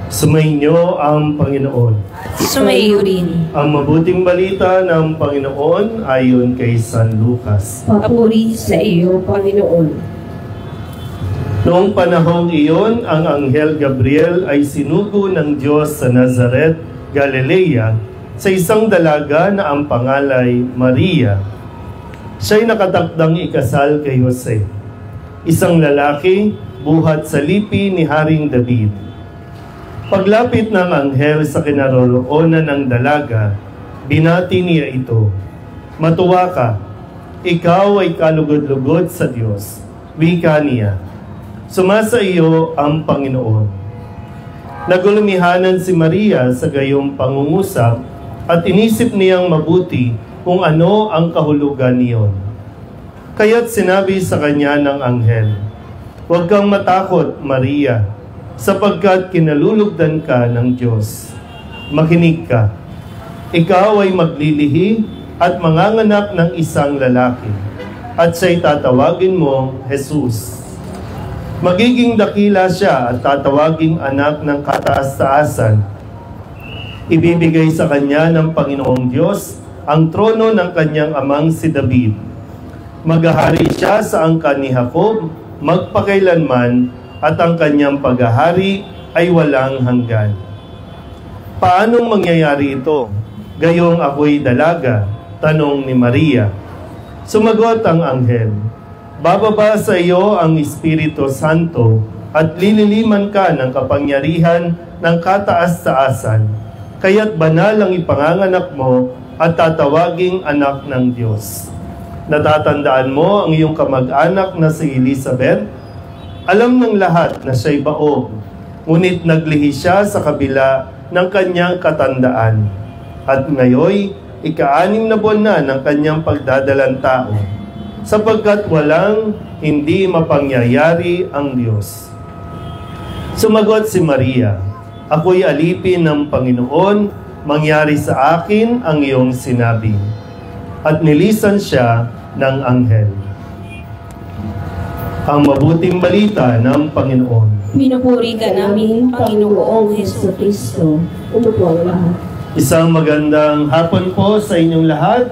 Sumainyo ang Panginoon. Sumaiyo rin. Ang mabuting balita ng Panginoon ayon kay San Lucas. Papuri sa iyo, Panginoon. Noong panahong iyon, ang Anghel Gabriel ay sinugo ng Diyos sa Nazaret, Galilea, sa isang dalaga na ang pangalay Maria. Siya'y nakatakdang ikasal kay Jose, isang lalaki buhat sa lipi ni Haring David. Paglapit ng anghel sa kinaroroonan ng dalaga, binati niya ito, "Matuwa ka, ikaw ay kalugod-lugod sa Diyos." Wika niya, "Sumasa iyo ang Panginoon." Nagulumihanan si Maria sa gayong pangungusap at inisip niyang mabuti kung ano ang kahulugan niyon. Kaya't sinabi sa kanya ng anghel, "Huwag kang matakot, Maria, sapagkat kinalulugdan ka ng Diyos. Makinig ka. Ikaw ay maglilihi at manganganak ng isang lalaki, at siya'y tatawagin mong Jesus. Magiging dakila siya at tatawaging anak ng kataas-taasan. Ibibigay sa kanya ng Panginoong Diyos ang trono ng kanyang amang si David. Maghahari siya sa angkan ni Jacob magpakailanman, at ang kanyang paghahari ay walang hanggan." "Paanong mangyayari ito? Gayong ako'y dalaga," tanong ni Maria. Sumagot ang anghel, "Bababa sa iyo ang Espiritu Santo at lililiman ka ng kapangyarihan ng kataas-taasan. Kaya't banal ang ipanganganak mo at tatawaging anak ng Diyos. Natatandaan mo ang iyong kamag-anak na si Elizabeth? Alam ng lahat na siya'y baog, ngunit naglihi siya sa kabila ng kanyang katandaan. At ngayoy, ika-6 na buwan na ng kanyang pagdadalang tao, sapagkat walang hindi mapangyayari ang Diyos." Sumagot si Maria, "Ako'y alipin ng Panginoon, mangyari sa akin ang iyong sinabi." At nilisan siya ng anghel. Ang mabuting balita ng Panginoon. Pinupuri ka namin, Panginoong Jesucristo. Umupo ang lahat. Isang magandang hapon po sa inyong lahat.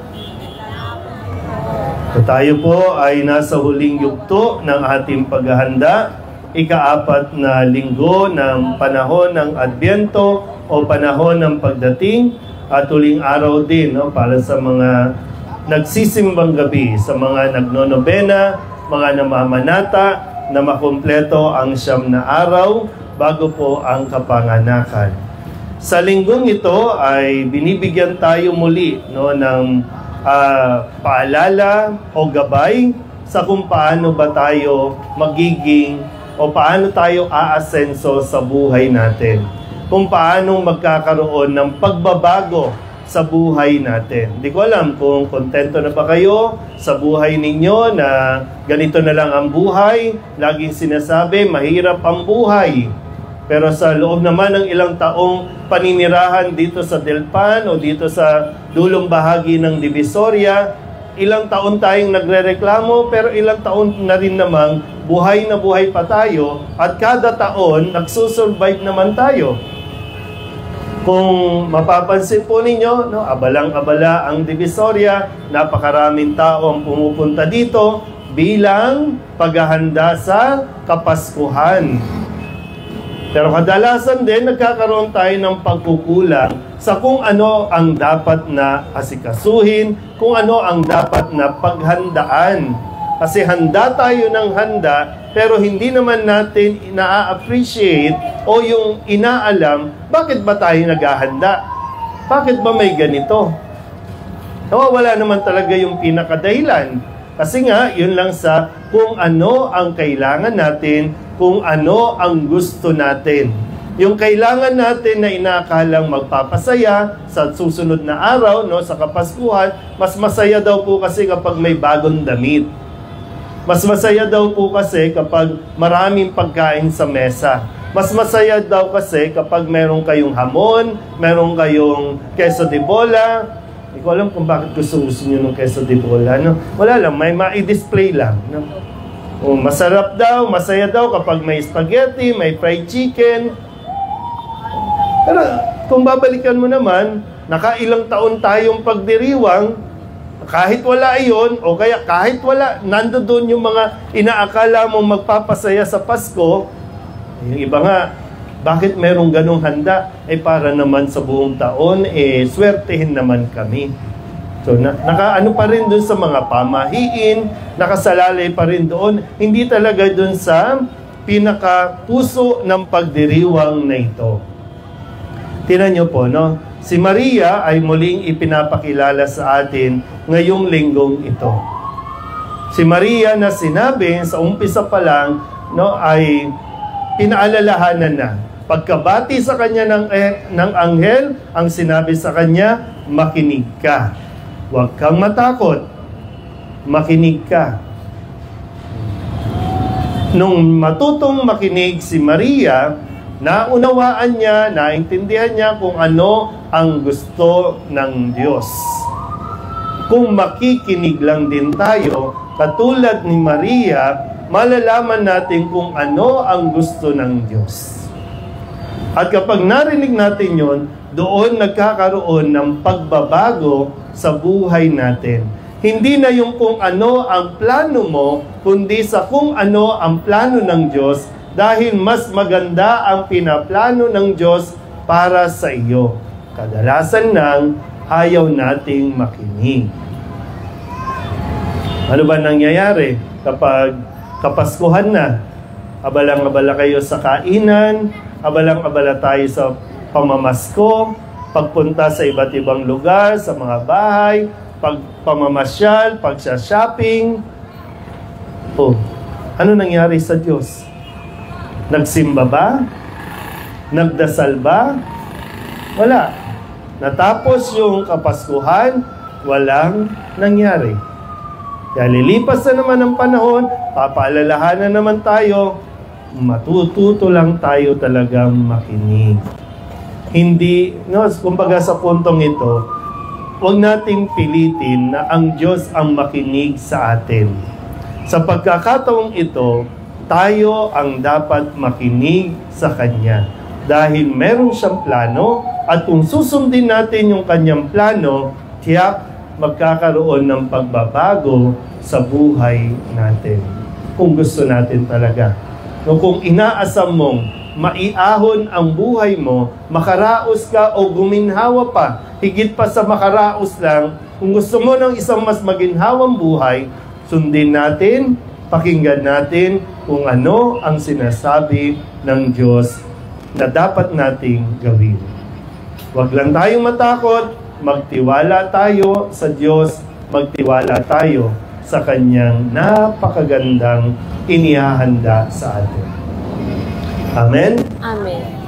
Tayo po ay nasa huling yugto ng ating paghahanda, ika-4 na linggo ng panahon ng Adbyento o panahon ng pagdating, at huling araw din para sa mga nagsisimbang gabi, sa mga nagnonobena, mga namamanata, na makumpleto ang 9 na araw bago po ang kapanganakan. Sa linggong ito ay binibigyan tayo muli ng paalala o gabay sa kung paano ba tayo magiging o paano tayo aasenso sa buhay natin. Kung paano magkakaroon ng pagbabago sa buhay natin. Hindi ko alam kung kontento na ba kayo sa buhay ninyo na ganito na lang ang buhay. Laging sinasabi, mahirap ang buhay. Pero sa loob naman ng ilang taong paninirahan dito sa Delpan o dito sa dulong bahagi ng Divisoria, ilang taon tayong nagrereklamo, pero ilang taon na rin namang buhay na buhay pa tayo, at kada taon nagsusurvive naman tayo. Kung mapapansin po ninyo, abalang-abala ang Divisoria, napakaraming tao ang pumupunta dito bilang paghahanda sa Kapaskuhan. Pero kadalasan din, nagkakaroon tayo ng pagkukulang sa kung ano ang dapat na asikasuhin, kung ano ang dapat na paghandaan. Kasi handa tayo ng handa, pero hindi naman natin ina-appreciate o yung inaalam, bakit ba tayo naghahanda? Bakit ba may ganito? Nawawala naman talaga yung pinakadahilan. Kasi nga, yun lang sa kung ano ang kailangan natin, kung ano ang gusto natin. Yung kailangan natin na inaakalang magpapasaya sa susunod na araw, sa Kapaskuhan, mas masaya daw po kasi kapag may bagong damit. Mas masaya daw po kasi kapag maraming pagkain sa mesa. Mas masaya daw kasi kapag meron kayong hamon, meron kayong queso de bola. Hindi ko alam kung bakit gusto nyo ng queso de bola. Wala lang, may ma-display lang. Masarap daw, masaya daw kapag may spaghetti, may fried chicken. Pero kung babalikan mo naman, nakailang taon tayong pagdiriwang, kahit wala iyon, o kaya kahit wala, nandoon yung mga inaakala mong magpapasaya sa Pasko, yung iba nga, bakit merong ganong handa? Para naman sa buong taon, swertehin naman kami. So, nakaano pa rin dun sa mga pamahiin, nakasalalay pa rin doon, hindi talaga dun sa pinaka-puso ng pagdiriwang na ito. Tingnan nyo po, no? Si Maria ay muling ipinapakilala sa atin ngayong linggong ito. Si Maria na sinabi sa umpisa pa lang, no, ay pinaalalahanan na. Pagkabati sa kanya ng anghel, ang sinabi sa kanya, makinig ka. Huwag kang matakot. Makinig ka. Nung matutong makinig si Maria, naunawaan niya, naintindihan niya kung ano ang gusto ng Diyos. Kung makikinig lang din tayo, katulad ni Maria, malalaman natin kung ano ang gusto ng Diyos. At kapag narinig natin yon, doon nagkakaroon ng pagbabago sa buhay natin. Hindi na yung kung ano ang plano mo, kundi sa kung ano ang plano ng Diyos, dahil mas maganda ang pinaplano ng Diyos para sa iyo. Kadalasan nang ayaw nating makinig. Ano ba nangyayari kapag Kapaskuhan na? Abalang-abala kayo sa kainan, abalang-abala tayo sa pamamasko, pagpunta sa iba't ibang lugar, sa mga bahay, pagpamamasyal, pagsha-shopping. Ano nangyari sa Diyos? Nagsimba ba? Nagdasal ba? Wala. Natapos yung Kapaskuhan, walang nangyari. Kaya lilipas na naman ang panahon, papaalalahanan naman tayo, matututo lang tayo talagang makinig. Hindi, kumbaga sa puntong ito, huwag nating pilitin na ang Diyos ang makinig sa atin. Sa pagkakataong ito, tayo ang dapat makinig sa Kanya. Dahil meron siyang plano, at kung susundin natin yung Kanyang plano, tiyak magkakaroon ng pagbabago sa buhay natin. Kung gusto natin talaga. Kung inaasam mong maiahon ang buhay mo, makaraos ka o guminhawa pa, higit pa sa makaraos lang, kung gusto mo ng isang mas maginhawang buhay, sundin natin, pakinggan natin kung ano ang sinasabi ng Diyos na dapat nating gawin. Huwag lang tayong matakot, magtiwala tayo sa Diyos, magtiwala tayo sa Kanyang napakagandang inihahanda sa atin. Amen? Amen.